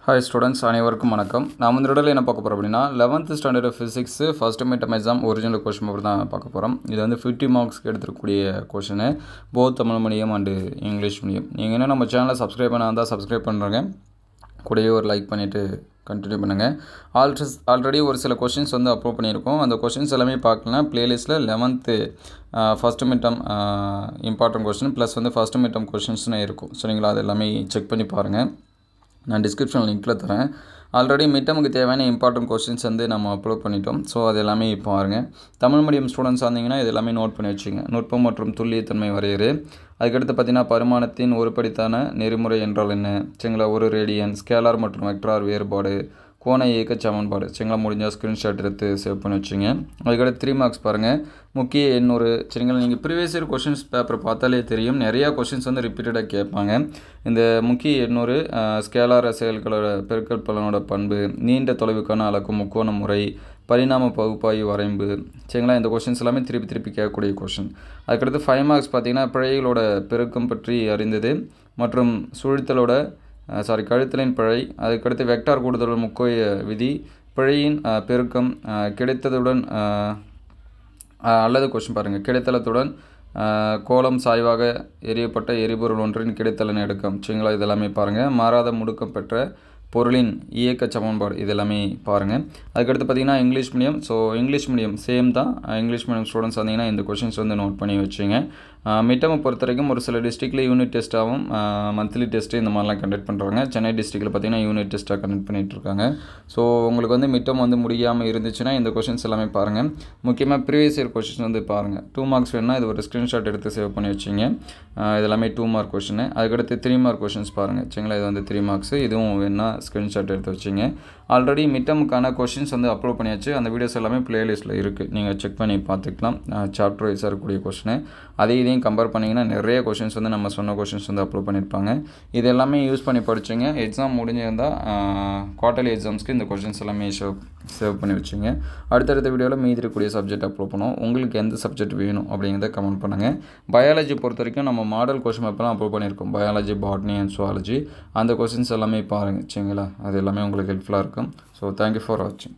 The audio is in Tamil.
Hi students, அனைவருக்கும் வணக்கம். நாம் இந்த வீடியோல என்ன பார்க்க போறோம் அப்படினா 11th standard physics first midterm exam original question paper தான் பார்க்க போறோம். இது வந்து 50 marksக்கு எடுத்துக்கூடிய question both Tamil medium and English medium. நீங்க என்ன நம்ம சேனலை சப்ஸ்கிரைப் பண்ணாதா சப்ஸ்கிரைப் பண்ணுங்க. கூடவே ஒரு லைக் பண்ணிட்டு கண்டினியூ பண்ணுங்க. ஆல்ரெடி ஒரு சில क्वेश्चंस வந்து அப்லோட் பண்ணியிருக்கோம். அந்த क्वेश्चंस எல்லாமே பார்க்கலாம். பிளேலிஸ்ட்ல 11th first midterm important question plus வந்து first midterm questionsனு இருக்கும். சரிங்களா? அது எல்லாமே செக் பண்ணி பாருங்க. நான் டிஸ்கிரிப்ஷன் லிங்க்கில் தரேன். ஆல்ரெடி மிட்டமுக்கு தேவையான இம்பார்ட்டன்ட் கொஸ்டின்ஸ் வந்து நம்ம அப்லோட் பண்ணிட்டோம். ஸோ அது எல்லாமே இப்போ பாருங்க. தமிழ் மீடியம் ஸ்டூடெண்ட்ஸ் வந்தீங்கன்னா இது எல்லாமே நோட் பண்ணி வச்சுங்க. நுட்பம் மற்றும் துல்லியத்தன்மை வரையறு. அதுக்கடுத்து பார்த்தீங்கன்னா பரிமாணத்தின் ஒருபடித்தான நெறிமுறை என்றால் என்ன, சரிங்களா, ஒரு ரேடியன், ஸ்கேலார் மற்றும் வெக்டார் வேறுபாடு, கோண இயக்க சமன்பாடு, சரிங்களா, முடிஞ்சால் ஸ்க்ரீன்ஷாட் எடுத்து சேவ் பண்ணி வச்சுங்க. அதுக்கடுத்து 3 மார்க்ஸ் பாருங்கள். முக்கிய எண்ணூறு, சரிங்களா, நீங்கள் ப்ரீவியஸ் இயர் கொஷின்ஸ் பேப்பர் பார்த்தாலே தெரியும். நிறையா கொஷின்ஸ் வந்து ரிப்பீட்டடாக கேட்பாங்க. இந்த முக்கிய எண்ணூறு, ஸ்கேலார் செயல்களோட பெருக்கல் பலனோட பண்பு, நீண்ட தொலைவுக்கான அளக்கும் முக்கோண முறை, பரிணாம பகுப்பாய்வு வரைம்பு, சரிங்களா, இந்த கொஷின்ஸ் எல்லாமே திருப்பி கேட்கக்கூடிய கொஷின். அதுக்கடுத்து 5 மார்க்ஸ் பார்த்தீங்கன்னா பிழைகளோட பெருக்கம் பற்றி அறிந்தது மற்றும் சுழித்தலோட கழுத்தலின் பிழை, அதுக்கடுத்து வெக்டார் கூடுதல் முக்கிய விதி, பிழையின் பெருக்கம் கிடைத்ததுடன் அல்லது கொஸ்டின் பாருங்கள், கிடைத்தளத்துடன் கோளம் சாய்வாக எரியப்பட்ட எரிபொருள் ஒன்றின் கிடைத்தலன் எடுக்கம், சரிங்களா, இதெல்லாமே பாருங்கள். மாறாத முடுக்கம் பெற்ற பொருளின் இயக்க சமன்பாடு, இதெல்லாமே பாருங்கள். அதுக்கடுத்து பார்த்திங்கன்னா English medium. So English medium same தான். இங்கிலீஷ் மீடியம் ஸ்டூடெண்ட்ஸ் வந்தீங்கன்னா இந்த கொஷின்ஸ் வந்து நோட் பண்ணி வச்சுங்க. மிட்டமை பொறுத்த வரைக்கும் ஒரு சில டிஸ்ட்ரிக்டில் யூனிட் டெஸ்ட்டாகவும் மந்த்லி டெஸ்ட்டு இந்த மாதிரிலாம் கண்டக்ட் பண்ணுறாங்க. சென்னை டிஸ்ட்ரிக்டில் பார்த்திங்கன்னா யூனிட் டெஸ்ட்டாக கண்டக்ட் பண்ணிகிட்ருக்காங்க. ஸோ உங்களுக்கு வந்து மிட்டம் வந்து முடியாமல் இருந்துச்சுன்னா இந்த கொஷின்ஸ் எல்லாமே பாருங்கள். முக்கியமாக ப்ரீவியஸ் இயர் கொஷின்ஸ் வந்து பாருங்கள். 2 மார்க்ஸ் வேணுன்னா இது ஒரு ஸ்க்ரீன்ஷாட் எடுத்து சேவ் பண்ணி வச்சிங்க. இதெல்லாமே 2 மார்க் கொஷின். அதுக்கடுத்து 3 மார்க் கொஷின்ஸ் பாருங்கள், சரிங்களா, இது வந்து 3 மார்க்ஸ். இதுவும் வேணா ஸ்க்ரீன்ஷாட் எடுத்து வச்சிங்க. ஆல்ரெடி மிட்டமுக்கான கொஷின்ஸ் வந்து அப்லோட் பண்ணியாச்சு. அந்த வீடியோஸ் எல்லாமே பிளேலிஸ்ட்டில் இருக்குது, நீங்கள் செக் பண்ணி பார்த்துக்கலாம். சாப்டர் வைஸாக இருக்கக்கூடிய கொஷின் இதையும் கம்பேர் பண்ணிங்கன்னா நிறைய கொஷின்ஸ் வந்து நம்ம சொன்ன கொஷின்ஸ் வந்து அப்லோட் பண்ணியிருப்பாங்க. இது எல்லாமே யூஸ் பண்ணி படிச்சுங்க. எக்ஸாம் முடிஞ்சிருந்தால் குவார்ட்டர்லி எக்ஸாம்ஸ்க்கு இந்த கொஷின்ஸ் எல்லாமே சேவ் பண்ணி வச்சுங்க. அடுத்தடுத்த வீடியோவில் மீதி இருக்கக்கூடிய சப்ஜெக்ட் அப்லோட் பண்ணுவோம். உங்களுக்கு எந்த சப்ஜெக்ட் வேணும் அப்படிங்கிறத கமெண்ட் பண்ணுங்கள். பயாலஜி பொறுத்த வரைக்கும் நம்ம மாடல் கொஷின் பேப்பர்லாம் அப்லோட் பண்ணியிருக்கோம். பயாலஜி, பாட்னி அண்ட் சுவாலஜி, அந்த கொஷின்ஸ் எல்லாமே பாருங்கள், சரிங்களா, அது எல்லாமே உங்களுக்கு ஹெல்ப்ஃபுல்லாக இருக்கும். ஸோ தேங்க்யூ ஃபார் வாட்சிங்.